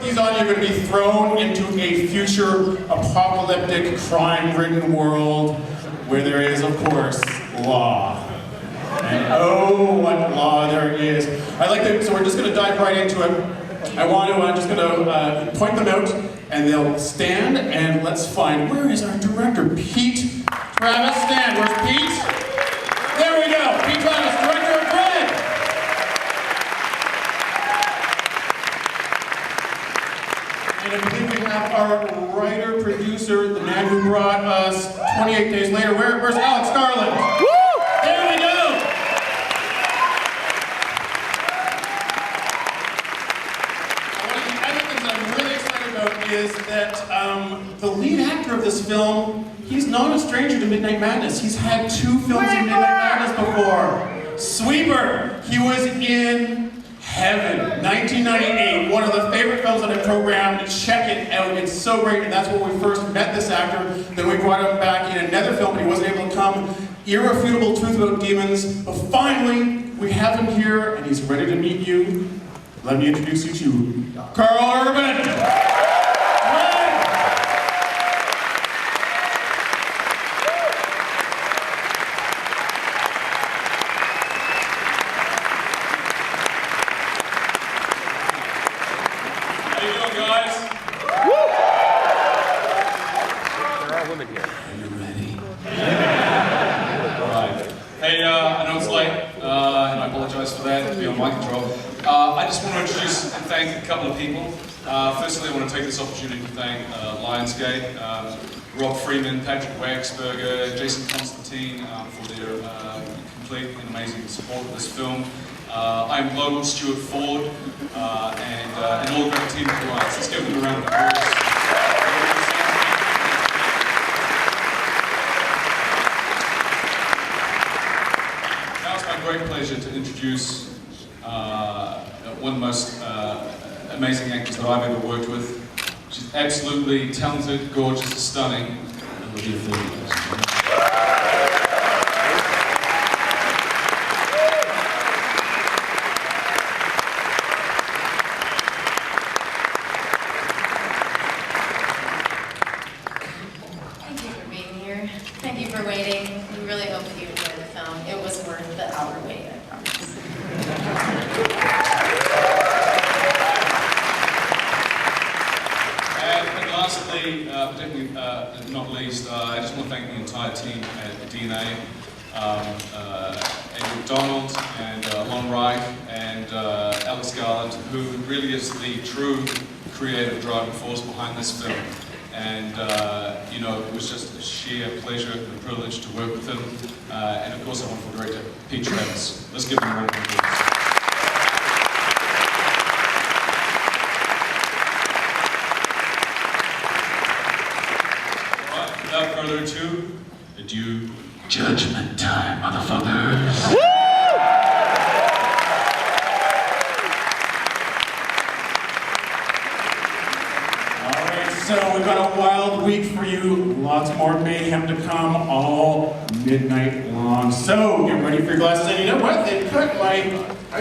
These on, you're going to be thrown into a future apocalyptic, crime-ridden world where there is, of course, law. And oh, what law there is. So we're just going to dive right into it. I'm just going to point them out, and they'll stand, and let's find, where is our director? Pete Travis, stand. Where's Pete? There we go. Pete Travis, director of Dredd. And I believe we have our writer, producer, the man who brought us 28 Days Later. Where's Alex Garland? Woo! There we go! One of the other things I'm really excited about is that the lead actor of this film, he's not a stranger to Midnight Madness. He's had 2 films in Midnight Madness before. Sweeper, he was in Heaven, 1998, one of the favorite films on the program. Check it out, it's so great, and that's when we first met this actor. Then we brought him back in another film, but he wasn't able to come. Irrefutable Truth About Demons. But finally, we have him here, and he's ready to meet you. Let me introduce you to Karl Urban. I just want to introduce and thank a couple of people. Firstly, I want to take this opportunity to thank Lionsgate, Rob Freeman, Patrick Waxberger, Jason Constantine for their complete and amazing support of this film. I'm Logan Stewart Ford and all the great team at Lions. Let's give them a round of applause. Now it's my great pleasure to introduce one of the most amazing actors that I've ever worked with. She's absolutely talented, gorgeous, stunning, Olivia Thirty. Thank you for being here. Thank you for waiting. We really hope that you enjoy the film. It was worth the hour wait, I promise. Lastly, particularly not least, I just want to thank the entire team at DNA, Ed McDonald and Lon Reich and Alex Garland, who really is the true creative driving force behind this film. And you know, it was just a sheer pleasure and privilege to work with him. And of course, our wonderful director, Pete Travis. Let's give him a round of applause. Without further ado, judgment time, motherfuckers. Alright, so we've got a wild week for you. Lots more mayhem to come all midnight long. So get ready for your glasses. And you know what? They cut I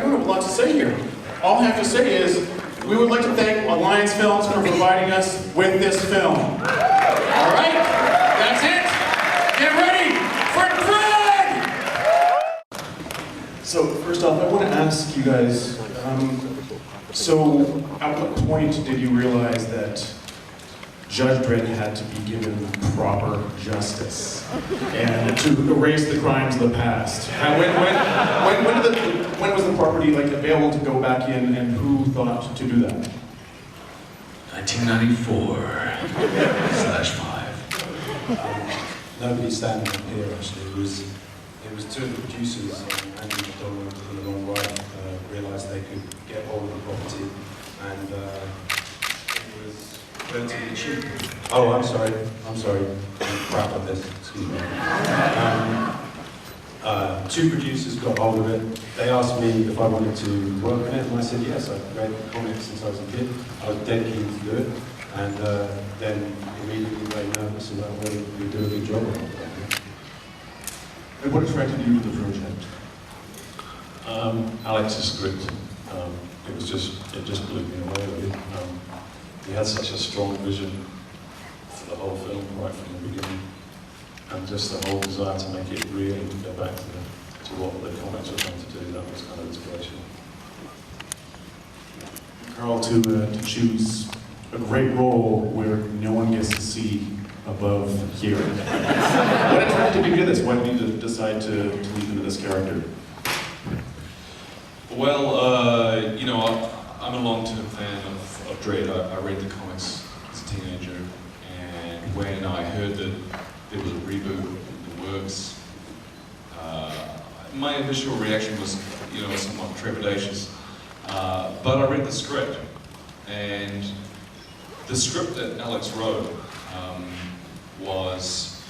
don't have a lot to say here. All I have to say is, we would like to thank Alliance Films for providing us with this film. Alright? That's it. Get ready for Dredd! So first off, I want to ask you guys, so at what point did you realize that Judge Dredd had to be given proper justice and to erase the crimes of the past? When was the property available to go back in, and who thought to do that? 1994/5. Nobody's standing up here actually. It was 2 of the producers, Andrew McDonald and Lon Reich, realised they could get hold of the property, and it was relatively cheap. Oh, I'm sorry. I'm crap at this. Excuse me. 2 producers got hold of it. They asked me if I wanted to work on it, and I said yes. I've read comics since I was a kid. I was dead keen to do it, and then immediately very nervous about whether we do a good job or not. And what attracted you to the project? Alex's script. It just blew me away. had such a strong vision for the whole film right from the beginning, and just the whole desire to make it real and go back to what the comics were trying to do. That was kind of inspirational. Karl, to choose a great role where no one gets to see above here. What attracted you to this? Why did you decide to leap into this character? Well, you know, I'm a long-term fan of Dredd. I read the comics as a teenager, and when I heard that there was a reboot in the works, my initial reaction was, you know, somewhat trepidatious. But I read the script, and the script that Alex wrote was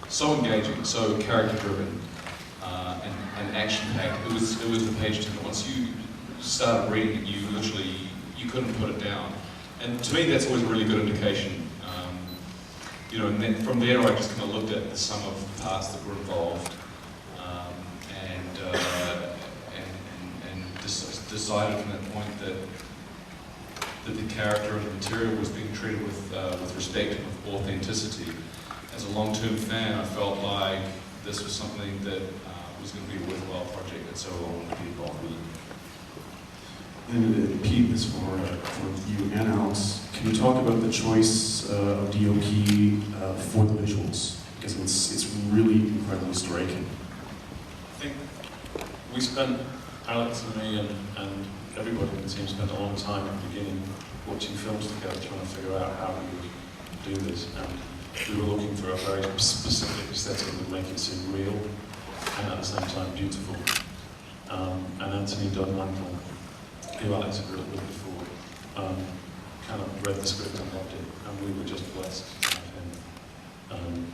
so engaging, so character-driven, and action-packed. It was the page turner. Once you started reading it, you couldn't put it down. And to me, that's always a really good indication. You know, and then from there, I just kind of looked at the sum of the parts that were involved, and decided from that point that the character and the material was being treated with respect and with authenticity. As a long-term fan, I felt like this was something that was going to be a worthwhile project, and so I wanted to be involved with it. And Pete, this is for you and Alex. Can you talk about the choice of DOP for the visuals? Because it's really incredibly striking. I think we spent, Alex and me and everybody in the team spent a long time at the beginning watching films together, trying to figure out how we would do this. And we were looking for a very specific aesthetic that would make it seem real and at the same time beautiful. And Anthony Dunn-Mantle, who Alex had worked with before, kind of read the script and loved it, and we were just blessed to have him.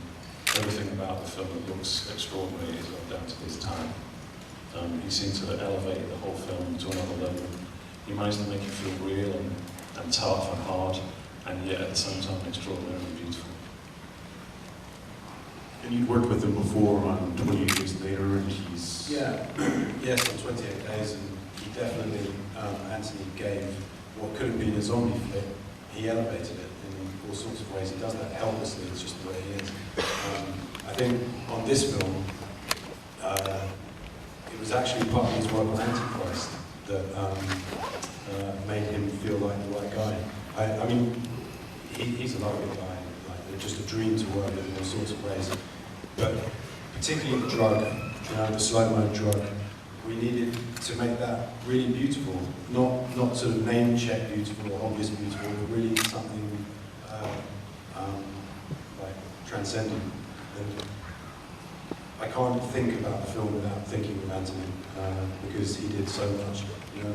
Everything about the film that looks extraordinary is up down to his time. He seemed to elevate the whole film to another level. He managed to make it feel real and tough and hard, and yet at the same time extraordinarily beautiful. And you'd worked with him before on 28 Days Later, and he's... Yeah, yes, on 28 Days, and he definitely, Anthony gave what could have been a zombie flick, he elevated it in all sorts of ways. He does that helplessly, it's just the way he is. I think on this film, it was actually part of his work on Antichrist that made him feel like the right guy. I mean, he's a lovely guy, like just a dream to work with in all sorts of ways. But particularly the drug, the slow-mo drug, we needed to make that really beautiful, not sort of name-check beautiful or obvious beautiful, but really something like transcendent. And I can't think about the film without thinking of Anthony, because he did so much. You know,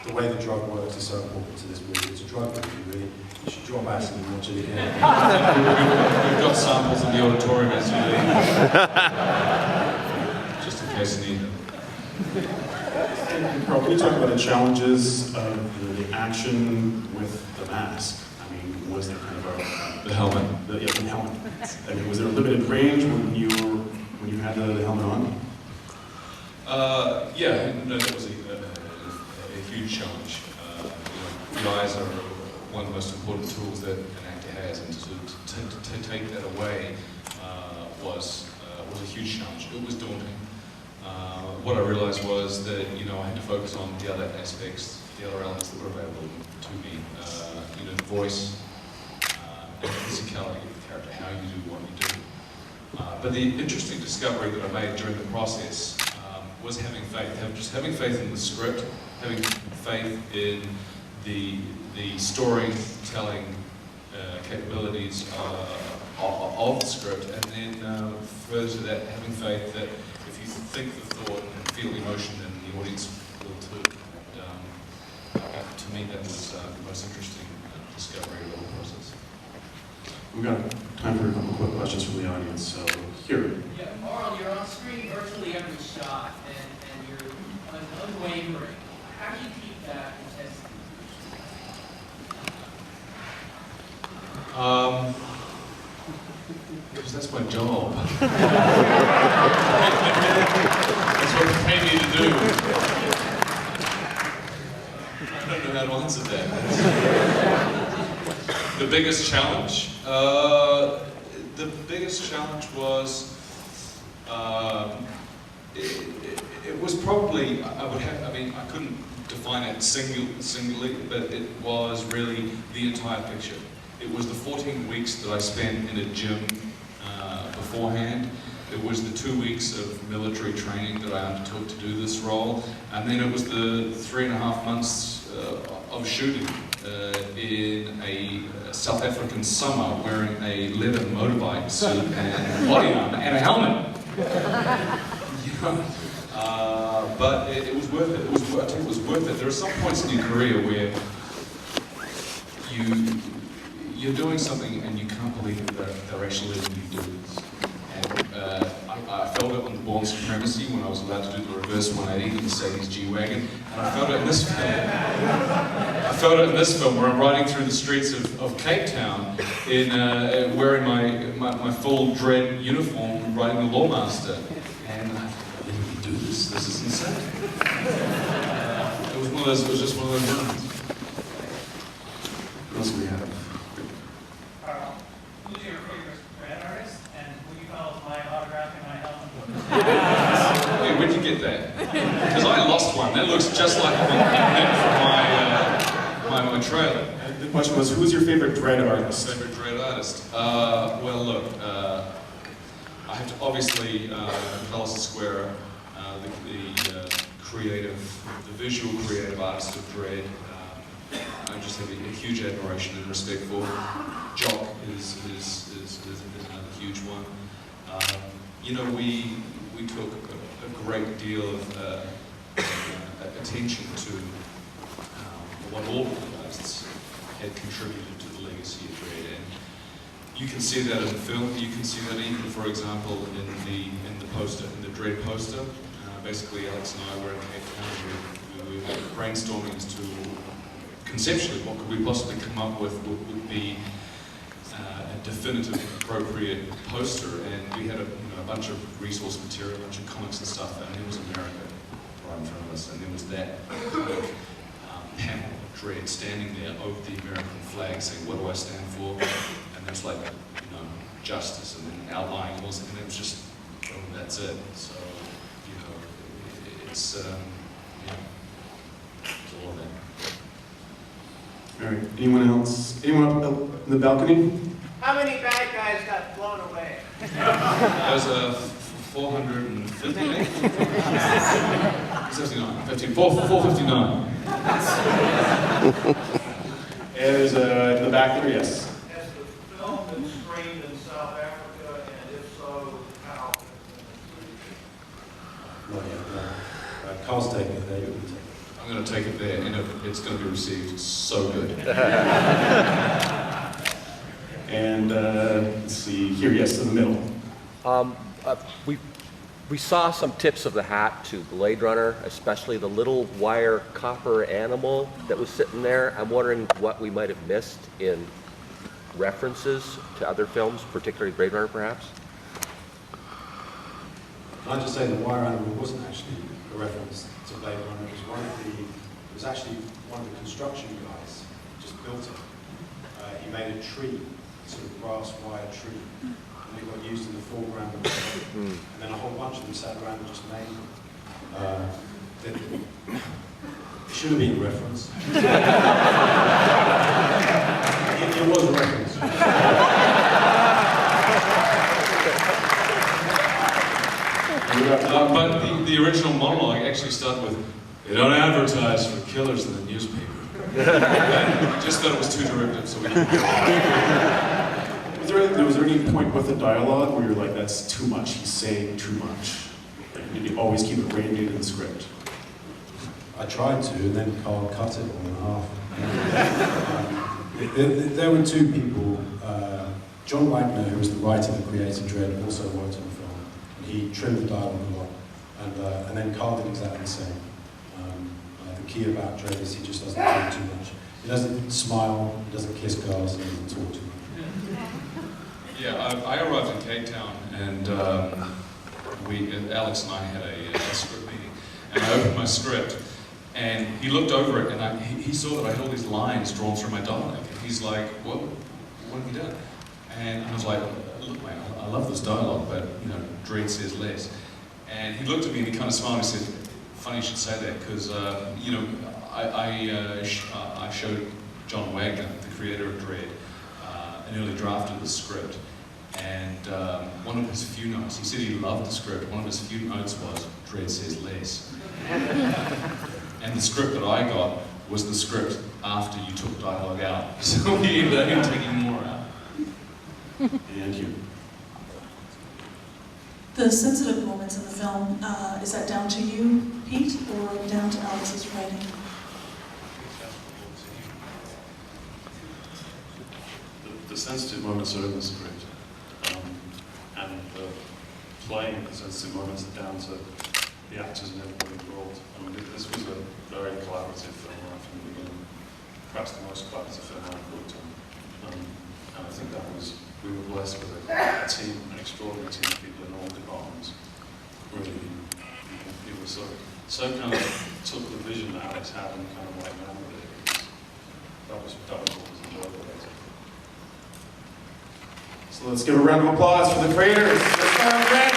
the way the drug works is so important to this movie. It's a drug movie, really. You should drop acid and watch it again. We've got samples in the auditorium as you leave. Just in case you need them. And Karl, can you talk about the challenges of the action with the mask? I mean, was there kind of a... The helmet. The helmet. I mean, was there a limited range when you had the helmet on? Yeah, no, that was a huge challenge. You know, the eyes are one of the most important tools that an actor has, and to take that away was a huge challenge. It was daunting. What I realized was that, you know, I had to focus on the other aspects, the other elements that were available to me. You know, the voice, and the physicality of the character, how you do what you do. But the interesting discovery that I made during the process was having faith, just having faith in the script, having faith in the storytelling capabilities of the script, and then further to that, having faith that if you think the thought and feel the emotion, then the audience will too. And, to me, that was the most interesting discovery of the whole process. We've got time for a couple quick questions from the audience, so here. Yeah, Karl, you're on screen virtually every shot, and you're unwavering. How do you keep that intensity? Because that's my job. That's what they pay me to do. I don't know how to answer that. The biggest challenge? The biggest challenge was, it was probably, I couldn't define it singly, but it was really the entire picture. It was the 14 weeks that I spent in a gym beforehand. It was the 2 weeks of military training that I undertook to do this role. And then it was the 3.5 months of shooting in a South African summer wearing a leather motorbike suit and body armor and a helmet. You know? But it was worth it. I think it was worth it. There are some points in your career where you're doing something and you can't believe that they're actually letting you do this. And I felt it on Born Supremacy when I was allowed to do the reverse 180 in the Mercedes G-Wagon, and I felt it in this film. I felt it in this film where I'm riding through the streets of Cape Town in wearing my full Dredd uniform, riding the Lawmaster, and I thought, let me do this. This is insane. It was one of those. It was just one of those moments. What else do we have? Karl, who's your favorite Dredd artist, and will you follow my autograph and my helmet? Hey, where'd you get that? Because I lost one. That looks just like the one from my trailer. The question was, who's your favorite Dredd artist? Favorite Dredd artist? Well, look, I have to obviously Palace Square, the visual creative artist of Dredd. I just have a huge admiration and respect for. Jock is another huge one. You know, we took a great deal of attention to what all of the artists had contributed to the legacy of Dredd, and you can see that in the film. You can see that even, for example, in the poster, in the Dredd poster. Basically, Alex and I were in Cape Town. We were brainstorming as to conceptually what could we possibly come up with would be a definitive, appropriate poster, and we had a bunch of resource material, a bunch of comics and stuff, and there was America right in front of us, and there was that panel of Dredd standing there over the American flag saying, what do I stand for? And there's like, justice, and then outlying laws, and it was just, oh, that's it. So, it's, it's all of that. All right, anyone else? Anyone up in the balcony? How many bad guys got blown away? There's a 458? 59, 459. There's in the back there, yes. Has the film been screened in South Africa, and if so, how? Not yet, no. Karl's taking it there, you'll be taking it. I'm going to take it there, and it's going to be received so good. And let's see, here, yes, in the middle. We saw some tips of the hat to Blade Runner, especially the little wire copper animal that was sitting there. I'm wondering what we might have missed in references to other films, particularly Blade Runner, perhaps? Can I just say the wire animal wasn't actually a reference to Blade Runner. It was actually one of the construction guys just built it. He made a tree, sort of brass wire tree, and it got used in the foreground of the film. And then a whole bunch of them sat around and just made it. It should have been a reference. It was a reference. But the original monologue actually started with, they don't advertise for killers in the newspaper. Just thought it was too derivative, so we Was there any point with the dialogue where you're like, that's too much, he's saying too much? Like, did you always keep it reined in the script? I tried to, and then Karl cut it all in half. There were two people. John Wagner, who was the writer that created Dredd, also worked on the film. And he trimmed the dialogue a lot. And then Karl did exactly the same. The key about Dredd is he just doesn't talk too much. He doesn't smile, he doesn't kiss girls, and he doesn't talk too much. Yeah, I arrived in Cape Town, and Alex and I had a script meeting, and I opened my script, And he looked over it, and he saw that I had all these lines drawn through my dialogue. And he's like, what have you done? And I was like, look, man, I love this dialogue, but, you know, Dredd says less. And he looked at me and he kind of smiled and he said, funny you should say that, because, you know, I showed John Wagner, the creator of Dredd, an early draft of the script. And one of his few notes, he said he loved the script, one of his few notes was, Dredd says less. And the script that I got was the script after you took dialogue out. So we ended up taking more out. And you. The sensitive moments in the film, is that down to you, Pete, or down to Alex's writing? The sensitive moments are in the script, and playing the sensitive moments are down to the actors and everybody involved. I mean, this was a very collaborative film right from the beginning, perhaps the most collaborative film I've worked on. And I think that was, we were blessed with a team, an extraordinary team of people in all departments. Really, people so kind of took the vision that Alex had and kind of like ran with it. That was what was enjoyable. So let's give a round of applause for the creators. Let's start with Dredd.